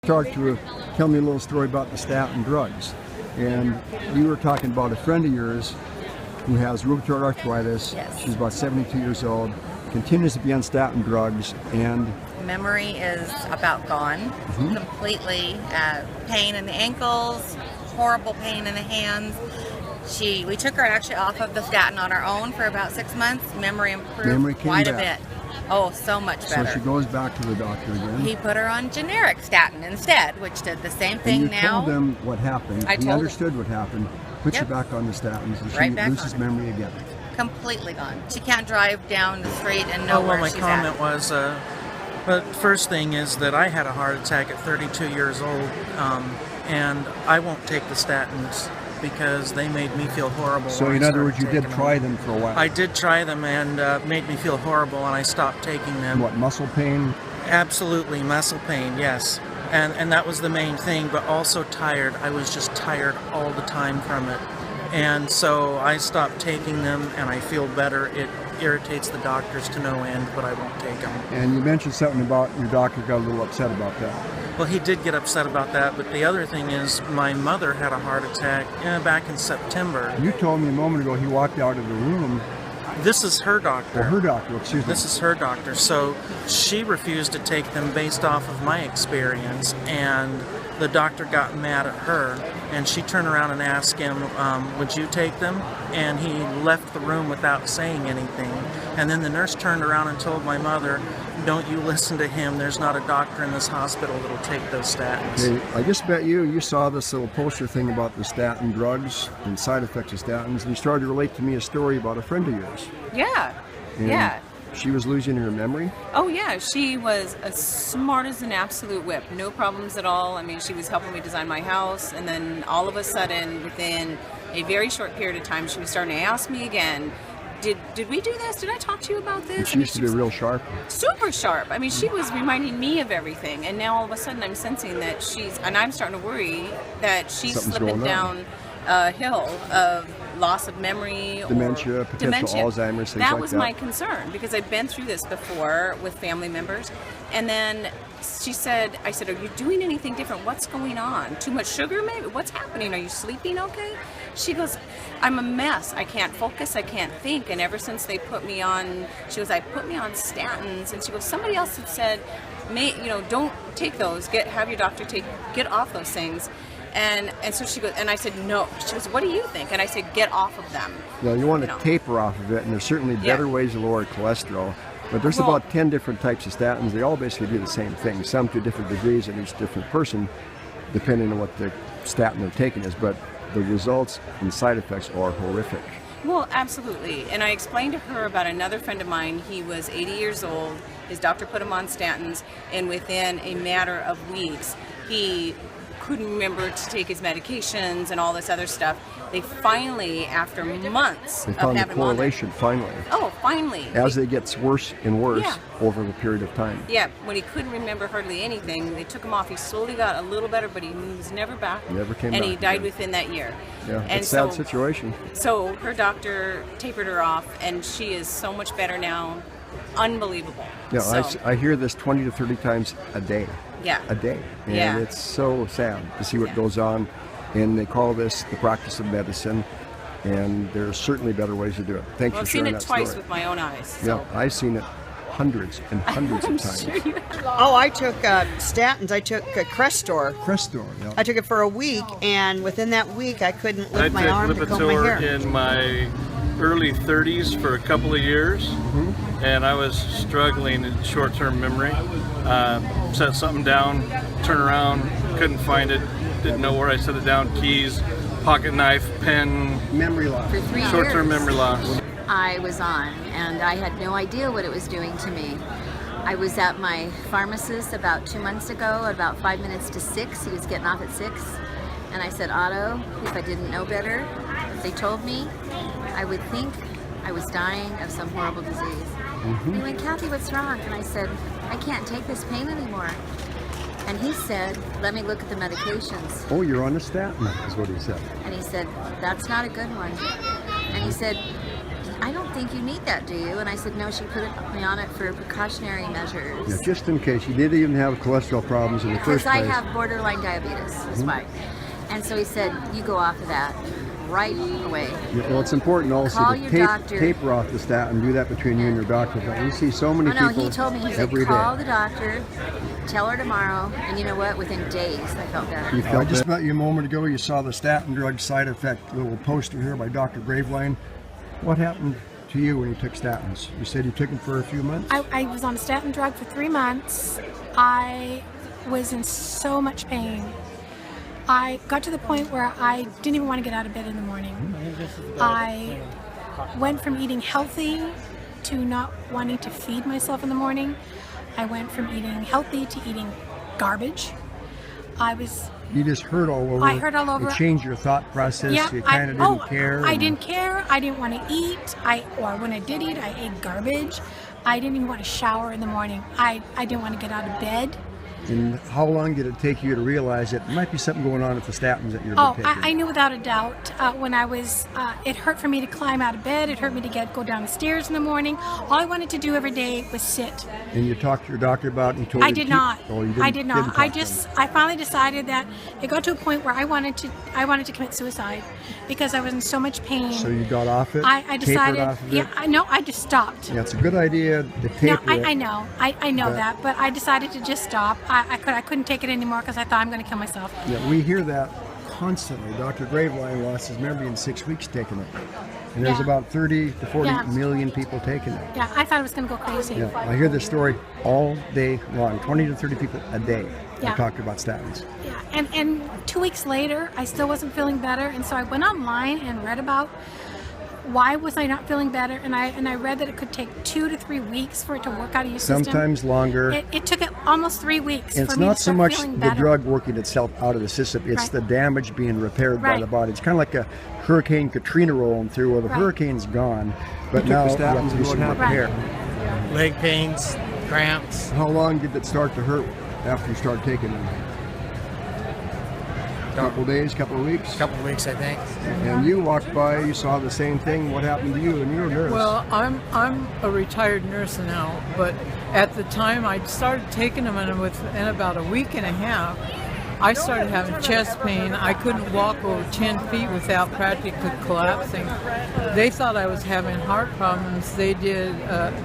Tell me a little story about the statin drugs. And you were talking about a friend of yours who has rheumatoid arthritis. Yes. She's about 72 years old, continues to be on statin drugs, and Memory is about gone completely. Pain in the ankles, horrible pain in the hands. We took her actually off of the statin on our own for about 6 months. Memory improved quite a bit. Oh, so much better. So she goes back to the doctor again. He put her on generic statin instead, which did the same thing. And you told him what happened. He understood what happened. Put you back on the statins, and she loses memory again. Completely gone. She can't drive down the street and know where she's at. Well, my comment was, but first thing is that I had a heart attack at 32 years old, and I won't take the statins because they made me feel horrible. So in other words, you did try them for a while. I did try them and made me feel horrible, and I stopped taking them. What, muscle pain? Absolutely, muscle pain, yes. And that was the main thing, but also tired. I was just tired all the time from it. And so I stopped taking them, and I feel better. It irritates the doctors to no end, but I won't take them. And you mentioned something about your doctor got a little upset about that. Well, he did get upset about that, but the other thing is my mother had a heart attack back in September. You told me a moment ago he walked out of the room. This is her doctor. Oh, her doctor, excuse me. This is her doctor. So she refused to take them based off of my experience, and the doctor got mad at her, and she turned around and asked him, would you take them? And he left the room without saying anything. And then the nurse turned around and told my mother, don't you listen to him. There's not a doctor in this hospital that'll take those statins. Okay, I just bet you saw this little poster thing about the statin drugs and side effects of statins, and you started to relate to me a story about a friend of yours. Yeah. And yeah. She was losing her memory? Oh yeah, she was as smart as an absolute whip. No problems at all. I mean, she was helping me design my house, and then all of a sudden, within a very short period of time, she was starting to ask me again, did we do this? Did I talk to you about this? And she used to be real sharp. Super sharp. I mean, she was reminding me of everything, and now all of a sudden I'm sensing that and I'm starting to worry that she's slipping down a hill of loss of memory dementia, or potential Alzheimer's, things like that. That was my concern, because I've been through this before with family members. And then I said, are you doing anything different? What's going on? Too much sugar maybe? What's happening? Are you sleeping okay? She goes, I'm a mess. I can't focus. I can't think. And ever since they put me on, she goes, I put me on statins. And she goes, somebody else had said, don't take those. Have your doctor get off those things. And so she goes, and I said, no. She goes, what do you think? And I said, get off of them. Well, you want to taper off of it, and there's certainly better ways to lower cholesterol. But there's about 10 different types of statins. They all basically do the same thing, some to different degrees in each different person, depending on what the statin they're taking is. But the results and side effects are horrific. Well, absolutely. And I explained to her about another friend of mine. He was 80 years old. His doctor put him on statins, and within a matter of weeks, he couldn't remember to take his medications and all this other stuff. They finally, after months of having him on, the correlation, finally. Oh, finally. As it gets worse and worse over the period of time. Yeah, when he couldn't remember hardly anything, they took him off. He slowly got a little better, but he was never back. Never came back. And he died within that year. Yeah, and it's a sad situation. So her doctor tapered her off, and she is so much better now. Unbelievable. Yeah, I hear this 20 to 30 times a day. Yeah. A day. And it's so sad to see what goes on. And they call this the practice of medicine. And there's certainly better ways to do it. Thanks for sharing that story. I've seen it twice with my own eyes. So. Yeah, I've seen it hundreds and hundreds of times. Sure I took statins. I took Crestor. Crestor, yeah. I took it for a week, and within that week, I couldn't lift my arm to comb my hair. I took Lipitor in my early 30s for a couple of years, and I was struggling in short-term memory. Set something down, turn around, couldn't find it, didn't know where I set it down, keys, pocket knife, pen. Memory loss. For 3 years. Short-term memory loss. I was on, and I had no idea what it was doing to me. I was at my pharmacist about 2 months ago, at about 5 minutes to 6. He was getting off at 6. And I said, Otto, if I didn't know better, if they told me, I would think I was dying of some horrible disease. He went, Kathy, what's wrong? And I said, I can't take this pain anymore. And he said, let me look at the medications. Oh, you're on a statin, is what he said. And he said, that's not a good one. And he said, I don't think you need that, do you? And I said, no, she put me on it for precautionary measures. Yeah, just in case. You didn't even have cholesterol problems in the first Because place. I have borderline diabetes, that's why. And so he said, you go off of that right away. Yeah, well, it's important also Call to your doctor. taper off the statin. Do that between you and your doctor. But we see so many Oh no, people he told me, he said, every day. call the doctor, tell her tomorrow, and you know what? Within days, I felt better. You felt just about you a moment ago, you saw the statin drug side effect little poster here by Dr. Graveline. What happened to you when you took statins? You said you took them for a few months? I was on a statin drug for 3 months. I was in so much pain. I got to the point where I didn't even want to get out of bed in the morning. I went from eating healthy to not wanting to feed myself in the morning. I went from eating healthy to eating garbage. You just hurt all over. I hurt all over. It changed your thought process. Yeah, you kind of didn't care. I didn't care. I didn't want to eat. Or when I did eat, I ate garbage. I didn't even want to shower in the morning. I didn't want to get out of bed. And how long did it take you to realize that there might be something going on with the statins that you're taking? I knew without a doubt. When I was, it hurt for me to climb out of bed. It hurt me to go down the stairs in the morning. All I wanted to do every day was sit. And you talked to your doctor about it and you told I him did to not. Oh, you didn't, I did not. didn't talk to him. I finally decided that it got to a point where I wanted to commit suicide because I was in so much pain. So you got off it? I decided. Tapered off of it? I just stopped. Yeah, it's a good idea to taper No, it. I know. I know but- that, but I decided to just stop. I couldn't take it anymore because I thought I'm going to kill myself. Yeah, we hear that constantly. Dr. Graveline lost his memory in 6 weeks taking it. And there's Yeah. about 30 to 40 Yeah. million people taking it. Yeah, I thought I was going to go crazy. Yeah, I hear this story all day long. 20 to 30 people a day Yeah. are talking about statins. Yeah, and 2 weeks later, I still wasn't feeling better, and so I went online and read about why was I not feeling better, and I read that it could take 2 to 3 weeks for it to work out of your system. Sometimes longer. It took almost 3 weeks It's for me not to so start much feeling the better. drug working itself out of the system, it's Right. the damage being repaired by Right. the body. It's kind of like a Hurricane Katrina rolling through where the Right. hurricane's gone, but You now took the you have statins to do and some what happened? repair. Leg pains, cramps. How long did it start to hurt after you started taking them? Couple days, couple of weeks? Couple of weeks, I think. And you walked by, you saw the same thing. What happened to you? And you were a nurse. Well, I'm a retired nurse now, but at the time I started taking them, and within about a week and a half, I started having chest pain. I couldn't walk over 10 feet without practically collapsing. They thought I was having heart problems. They did.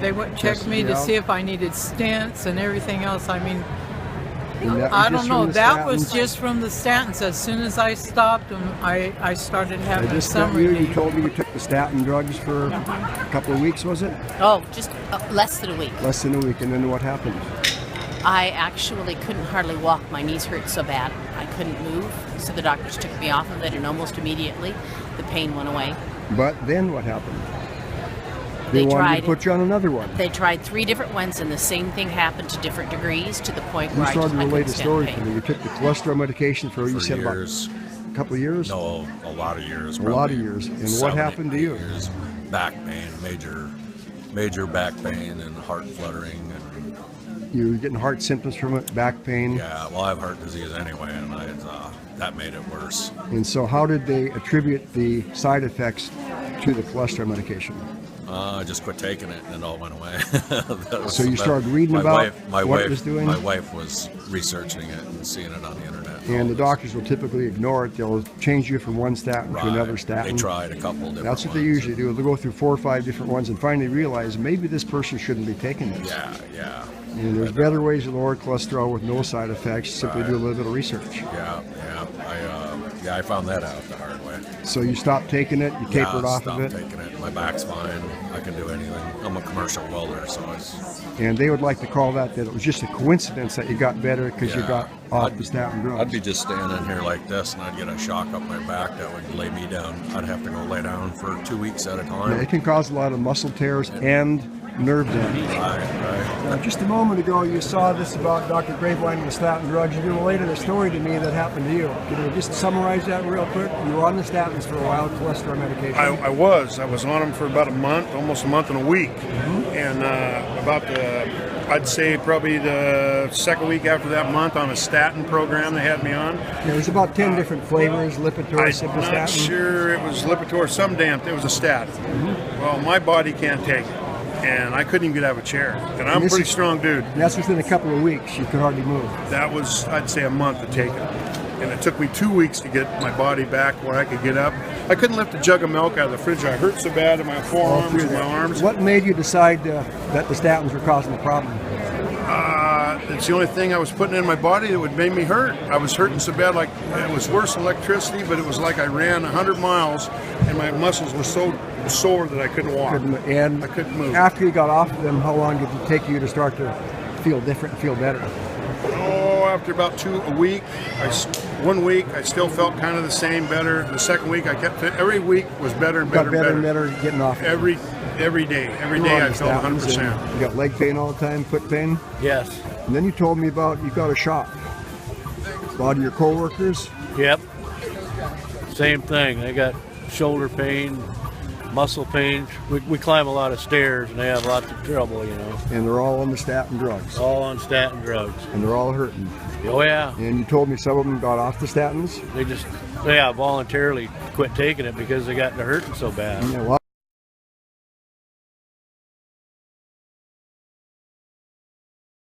They checked me to see if I needed stents and everything else. I mean, And that was I just don't know. from the That was statins? just from the statins. As soon as I stopped them, I started I having just some got you relief. told me you took the statin drugs for a couple of weeks, was it? Oh, just less than a week. Less than a week, and then what happened? I actually couldn't hardly walk. My knees hurt so bad. I couldn't move. So the doctors took me off of it, and almost immediately the pain went away. But then what happened? They They wanted tried to put you on another one. They tried 3 different ones, and the same thing happened to different degrees, to the point You where I started to couldn't relate a stand story the to pain. me. You took the cholesterol medication for, you For said years. about a couple of years? No, a lot of years. A lot of years. And what 7, happened to 8 you? Years. Back pain, major back pain and heart fluttering. And, You were getting heart symptoms from it, back pain. yeah, well, I have heart disease anyway, and that made it worse. And so how did they attribute the side effects to the cholesterol medication? I just quit taking it, and it all went away. So you started reading about what it was doing? My wife was researching it and seeing it on the internet. And the doctors will typically ignore it. They'll change you from one statin to another statin. They tried a couple different That's what they ones. usually do. They'll go through 4 or 5 different ones and finally realize maybe this person shouldn't be taking this. Yeah. And there's better ways to lower cholesterol with no side effects. Simply do a little bit of research. I found that out the hard way. So you stopped taking it, you tapered off of it. Taking it. My back's fine. I can do anything. I'm a commercial welder, so it's. And they would like to call that it was just a coincidence that you got better because you got off the statin drugs. I'd be just standing here like this, and I'd get a shock up my back that would lay me down. I'd have to go lay down for 2 weeks at a time. Yeah, it can cause a lot of muscle tears and nerve damage. Right. Now, just a moment ago, you saw this about Dr. Graveline and the statin drugs. You related a story to me that happened to you. Can you just summarize that real quick? You were on the statins for a while, cholesterol medication. I was on them for about a month, almost a month and a week. And I'd say probably the second week after that month on a statin program they had me on. Yeah, there's about 10 different flavors, Lipitor, I'm Simvastatin. not sure it was Lipitor, some damn, it was a statin. Well, my body can't take it, and I couldn't even get out of a chair. And I'm a pretty strong dude. And that's within a couple of weeks. You could hardly move. That was, I'd say, a month to take it. And it took me 2 weeks to get my body back where I could get up. I couldn't lift a jug of milk out of the fridge. I hurt so bad in my forearms and my arms. What made you decide that the statins were causing the problem? It's the only thing I was putting in my body that would make me hurt. I was hurting so bad, like it was worse than electricity, but it was like I ran 100 miles and my muscles were so sore that I couldn't walk. And I couldn't move. After you got off of them, how long did it take you to start to feel different and feel better? Oh, after about a week, 1 week, I still felt kind of the same, better. The second week, every week was better and better. Got better and better getting off. Every day I felt 100%. You got leg pain all the time, foot pain? Yes. And then you told me about you got a shop. A lot of your coworkers? Yep. Same thing. They got shoulder pain, muscle pain. We climb a lot of stairs and they have lots of trouble, you know. And they're all on the statin drugs? All on statin drugs. And they're all hurting? Oh yeah. And you told me some of them got off the statins? They just, voluntarily quit taking it because they got to hurting so bad. Yeah, well,